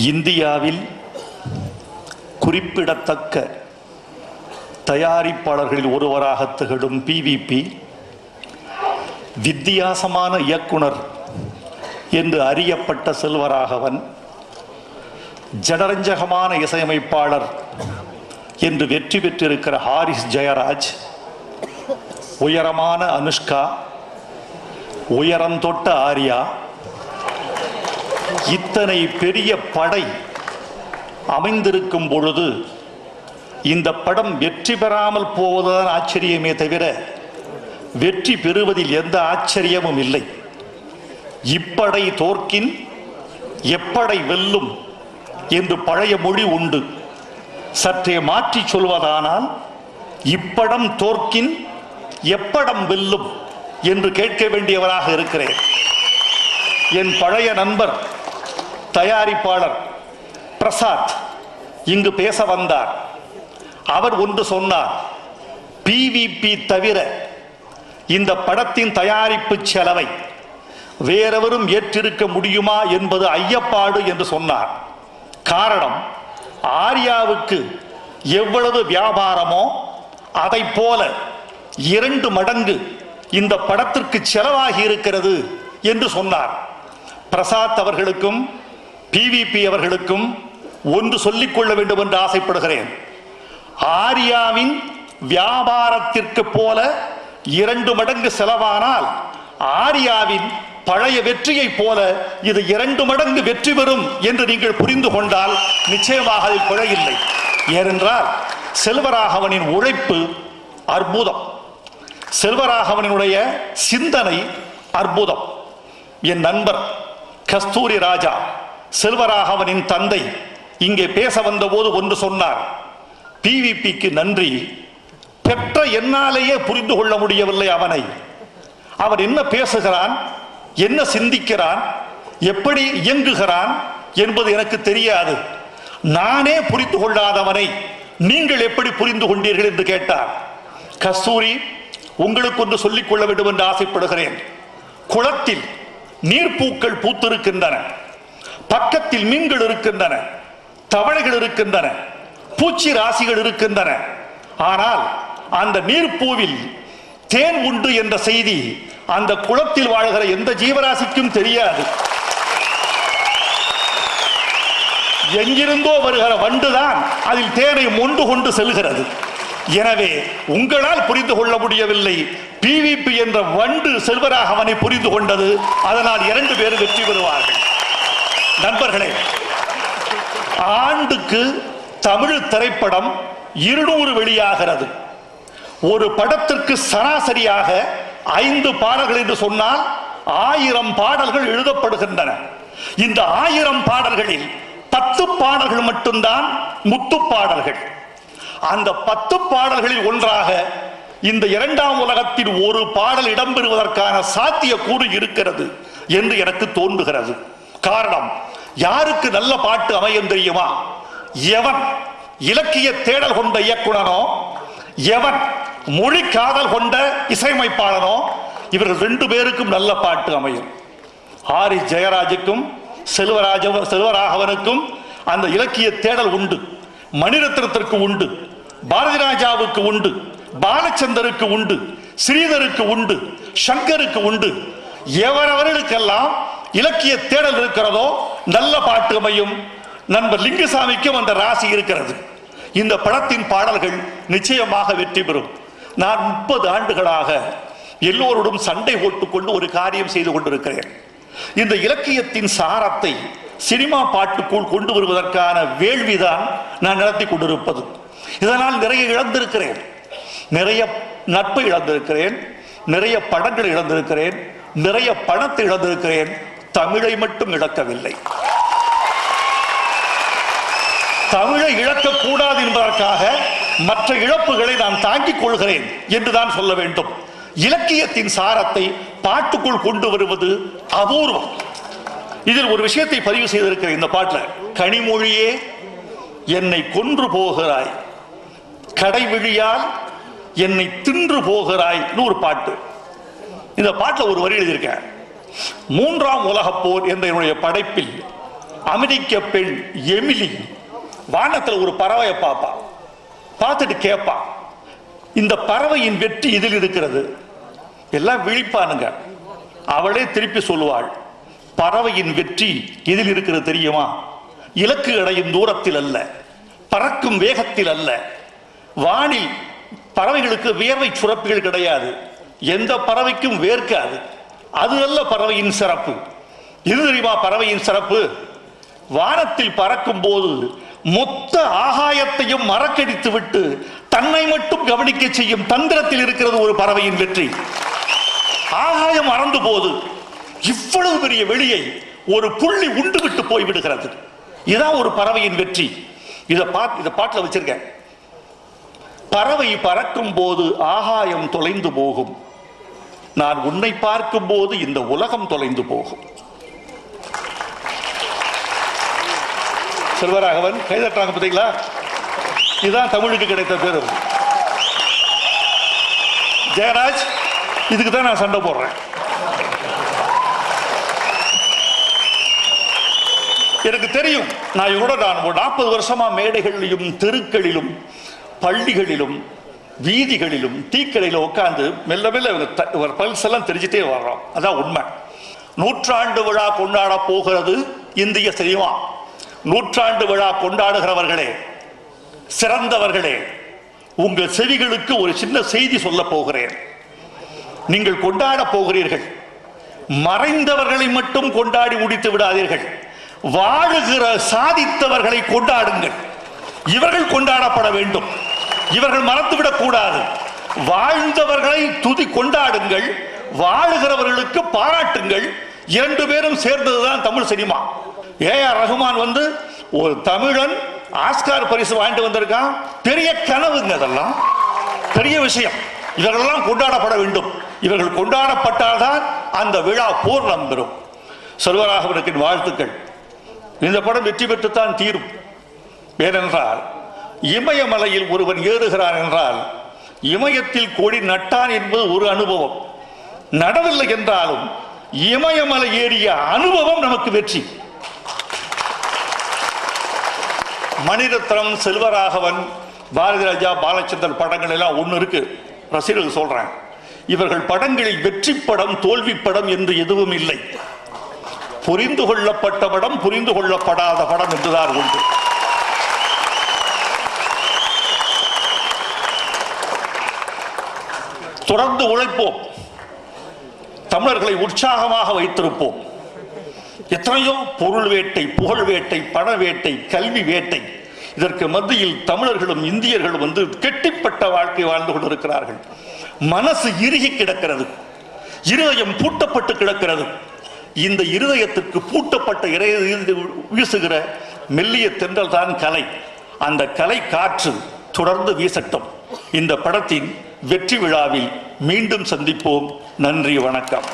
இந்தியாவில் குறிப்பிடத்தக்க தயாரிப்பாளர்களில் ஒருவராக திகழும் பிவிபி வித்தியாசமான இயக்குனர் என்று அறியப்பட்ட செல்வராகவன், ஜனரஞ்சகமான இசையமைப்பாளர் என்று வெற்றி பெற்றிருக்கிற ஹாரிஸ் ஜெயராஜ், உயரமான அனுஷ்கா, உயரம் தொட்ட ஆர்யா, இத்தனை பெரிய படை அமைந்திருக்கும் பொழுது இந்த படம் வெற்றி பெறாமல் போவதுதான் ஆச்சரியமே தவிர வெற்றி பெறுவதில் எந்த ஆச்சரியமும் இல்லை. இப்படை தோற்கின் எப்படை வெல்லும் என்று பழைய மொழி உண்டு. சற்றே மாற்றி சொல்வதானால் இப்படம் தோற்கின் எப்படம் வெல்லும் என்று கேட்க வேண்டியவராக இருக்கிறேன். என் பழைய நண்பர் தயாரிப்பாளர் பிரசாத் இங்கு பேச வந்தார். அவர் ஒன்று சொன்னார், பிவிபி தவிர இந்த படத்தின் தயாரிப்பு செலவை வேறெவரும் ஏற்றிருக்க முடியுமா என்பது ஐயப்பாடு என்று சொன்னார். காரணம், ஆர்யாவுக்கு எவ்வளவு வியாபாரமோ அதை போல 2 மடங்கு இந்த படத்திற்கு செலவாகி இருக்கிறது என்று சொன்னார். பிரசாத் அவர்களுக்கும் பிவிபி அவர்களுக்கும் ஒன்று சொல்லிக்கொள்ள வேண்டும் என்று ஆசைப்படுகிறேன். ஆர்யாவின் வியாபாரத்திற்கு போல 2 மடங்கு செலவானால் ஆர்யாவின் பழைய வெற்றியை போல இது 2 மடங்கு வெற்றி பெறும் என்று நீங்கள் புரிந்து கொண்டால் நிச்சயமாக அதில் பிழையில்லை. ஏனென்றால் செல்வராகவனின் உழைப்பு அற்புதம், செல்வராகவனுடைய சிந்தனை அற்புதம். என் நண்பர் கஸ்தூரி ராஜா, செல்வராகவனின் தந்தை, இங்கே பேச வந்த போது ஒன்று சொன்னார், பிவிபிக்கு நன்றி, பெற்ற என்னாலேயே புரிந்து கொள்ள முடியவில்லை அவனை. அவன் என்ன பேசுகிறான், என்ன சிந்திக்கிறான், எப்படி இயங்குகிறான் என்பது எனக்கு தெரியாது. நானே புரிந்து கொள்ளாதவனை நீங்கள் எப்படி புரிந்து கொண்டீர்கள் என்று கேட்டார். கஸ்தூரி, உங்களுக்கு ஒன்று சொல்லிக் கொள்ள வேண்டும் என்று ஆசைப்படுகிறேன். குளத்தில் நீர்ப்பூக்கள் பூத்திருக்கின்றன, பக்கத்தில் மீன்கள் இருக்கின்றன, தவளைகள் இருக்கின்றன, பூச்சி ராசிகள் இருக்கின்றன. ஆனால் அந்த நீர்ப்பூவில் தேன் உண்டு என்ற செய்தி அந்த குளத்தில் வாழ்கிற எந்த ஜீவராசிக்கும் தெரியாது. எங்கிருந்தோ வருகிற வண்டுதான் அதில் தேனை மொண்டு கொண்டு செல்கிறது. எனவே உங்களால் புரிந்து கொள்ள முடியவில்லை, பிவிபி என்ற வண்டு செல்வராகவனை புரிந்து கொண்டது. அதனால் 2 பேரும் வெற்றி பெறுவார்கள். நண்பர்களே, ஆண்டுக்கு தமிழ் திரைப்படம் 200 வெளியாகிறது. ஒரு படத்திற்கு சராசரியாக 5 பாடல்கள் என்று சொன்னால் 1000 பாடல்கள் எழுதப்படுகின்றன. இந்த 1000 பாடல்களில் 10 பாடல்கள் மட்டும்தான் முத்து பாடல்கள். அந்த 10 பாடல்களில் ஒன்றாக இந்த 2ஆம் உலகத்தில் ஒரு பாடல் இடம்பெறுவதற்கான சாத்தியக்கூறு இருக்கிறது என்று எனக்கு தோன்றுகிறது. காரணம், யாருக்கு நல்ல பாட்டு அமையும் தெரியுமா? எவன் இலக்கிய தேடல் கொண்ட இயக்குனனோ, எவன் மொழி காதல் கொண்ட இசையமைப்பாளனோ, இவர்கள் 2 பேருக்கும் நல்ல பாட்டு அமையும். ஹாரிஸ் ஜெயராஜுக்கும் செல்வராகவனுக்கும் அந்த இலக்கிய தேடல் உண்டு, மணிரத்னத்திற்கு உண்டு, பாரதி ராஜாவுக்கு உண்டு, பாலச்சந்தருக்கு உண்டு, ஸ்ரீதருக்கு உண்டு, சங்கருக்கு உண்டு. எவரவர்களுக்கெல்லாம் இலக்கிய தேடல் இருக்கிறதோ நல்ல பாட்டு அமையும். நண்பர் லிங்குசாமிக்கும் அந்த ராசி இருக்கிறது. இந்த படத்தின் பாடல்கள் நிச்சயமாக வெற்றி பெறும். நான் 30 ஆண்டுகளாக எல்லோருடன் சண்டை போட்டுக்கொண்டு ஒரு காரியம் செய்து கொண்டிருக்கிறேன். இந்த இலக்கியத்தின் சாரத்தை சினிமா பாட்டுக்குள் கொண்டு வருவதற்கான வேள்விதான் நான் நடத்தி கொண்டிருப்பது. இதனால் நிறைய இழந்திருக்கிறேன், நிறைய நட்பை இழந்திருக்கிறேன், நிறைய படங்களை இழந்திருக்கிறேன், நிறைய பணத்தை இழந்திருக்கிறேன். தமிழை மட்டும் இழக்கவில்லை. தமிழை இழக்கக்கூடாது என்பதற்காக மற்ற இழப்புகளை நான் தாங்கிக் கொள்கிறேன் என்றுதான் சொல்ல வேண்டும். இலக்கியத்தின் சாரத்தை பாட்டுக்குள் கொண்டு வருவது அபூர்வம். இதில் ஒரு விஷயத்தை பதிவு செய்திருக்கிறேன் இந்த பாட்டில். கனிமொழியே என்னை கொன்று போகிறாய், கடைவிழியால் என்னை தின்று போகிறாய் ஒரு பாட்டு. இந்த பாட்டில் ஒரு வரி எழுதியிருக்கேன். 3ஆம் உலகப் போர் என்ற என்னுடைய படைப்பில் அமெரிக்க பெண் எமிலி வானத்தில் ஒரு பறவையை பார்ப்பா, பார்த்துட்டு கேட்பா, இந்த பறவையின் வெற்றி இதில் இருக்கிறது. எல்லாம் விழிப்பானுங்க. அவளே திருப்பி சொல்லுவாள், பறவையின் வெற்றி இதில் இருக்கிறது தெரியுமா? இலக்கு அடையும் தூரத்தில் அல்ல, பறக்கும் வேகத்தில் அல்ல. வானில் பறவைகளுக்கு வியர்வை சுரப்பிகள் கிடையாது, எந்த பறவைக்கும் வேர்க்காது. அது அல்ல பறவையின் சிறப்பு. இது தெரியுமா பறவையின் சிறப்பு? வானத்தில் பறக்கும் போது மொத்த ஆகாயத்தையும் மறக்கடித்து விட்டு தன்னை மட்டும் கவனிக்க செய்யும் தந்திரத்தில் இருக்கிறது ஒரு பறவையின் வெற்றி. ஆகாயம் மறந்து போது இவ்வளவு பெரிய வெளியை ஒரு புள்ளி உண்டு விட்டு போய்விடுகிறது. இதான் ஒரு பறவையின் வெற்றி. இதை பாட்டில் வச்சிருக்கேன். பறவை பறக்கும் போது ஆகாயம் தொலைந்து போகும், நான் உன்னை பார்க்கும் போது இந்த உலகம் தொலைந்து போகும். செல்வராகவன் கைதட்டாங்க பார்த்தீங்களா? இதுதான் தமிழுக்கு கிடைத்த பேரு. ஜெயராஜ், இதுக்கு தான் நான் சண்டை போடுறேன். எனக்கு தெரியும், நான் இவரோட நான் 40 வருஷமா மேடைகளிலும் தெருக்களிலும் பள்ளிகளிலும் வீதிகளிலும் டீக்கடையில் உட்கார்ந்து மெல்ல மெல்ல இவர் பல்ஸ் எல்லாம் தெரிஞ்சுட்டே வர்றோம். அதான் உண்மை. 100ஆண்டு விழா கொண்டாட போகிறது இந்திய சினிமா. 100ஆண்டு விழா கொண்டாடுகிறவர்களே, சிறந்தவர்களே, உங்கள் செவிகளுக்கு ஒரு சின்ன செய்தி சொல்ல போகிறேன். நீங்கள் கொண்டாட போகிறீர்கள், மறைந்தவர்களை மட்டும் கொண்டாடி முடித்து விடாதீர்கள். வாழுகிற சாதித்தவர்களை கொண்டாடுங்கள். இவர்கள் கொண்டாடப்பட வேண்டும், இவர்கள் மறந்துவிடக் கூடாது. வாழ்ந்தவர்களை துதி கொண்டாடுங்கள், வாழுகிறவர்களுக்கு பாராட்டுங்கள். 2 பேரும் சேர்ந்ததுதான் தமிழ் சினிமா. ஏஆர் ரஹ்மான் ஒரு தமிழன் ஆஸ்கார் பரிசு வாங்கிட்டு வந்திருக்கான். பெரிய கனவுங்க, அதெல்லாம் பெரிய விஷயம். இவர்களெல்லாம் கொண்டாடப்பட வேண்டும். இவர்கள் கொண்டாடப்பட்டால்தான் அந்த விழா பூர்ணம் பெறும். செல்வராகவனுக்கு வாழ்த்துக்கள். இந்த படம் வெற்றி பெற்றுத்தான் தீரும். ஏனென்றால் இமயமலையில் ஒருவன் ஏறுகிறான் என்றால் இமயத்தில் கொடி நட்டான் என்பது ஒரு அனுபவம். நடவில்லை என்றாலும் இமயமலை ஏறிய அனுபவம் நமக்கு வெற்றி. மணிரத்னம், செல்வராகவன், பாரதி ராஜா, பாலச்சந்தர் படங்கள் எல்லாம் ஒன்று இருக்கு. ரசிகர்கள் சொல்றேன், இவர்கள் படங்களில் வெற்றி படம் தோல்வி படம் என்று எதுவும் இல்லை. புரிந்து கொள்ளப்பட்ட படம், புரிந்து கொள்ளப்படாத படம் என்றுதான் உண்டு. தொடர்ந்து உழைப்போம், தமிழர்களை உற்சாகமாக வைத்திருப்போம். எத்தனையோ பொருள் வேட்டை, புகழ் வேட்டை, பண வேட்டை, கல்வி வேட்டை, இதற்கு மத்தியில் தமிழர்களும் இந்தியர்களும் கெட்டிப்பட்ட வாழ்க்கை வாழ்ந்து கொண்டிருக்கிறார்கள். மனசு இறுகி கிடக்கிறது, இருதயம் பூட்டப்பட்டு கிடக்கிறது. இந்த இருதயத்திற்கு பூட்டப்பட்ட வீசுகிற மெல்லிய தென்றல் தான் கலை. அந்த கலை காற்று தொடர்ந்து வீசட்டும். இந்த படத்தின் வெற்றி விழாவில் மீண்டும் சந்திப்போம். நன்றி, வணக்கம்.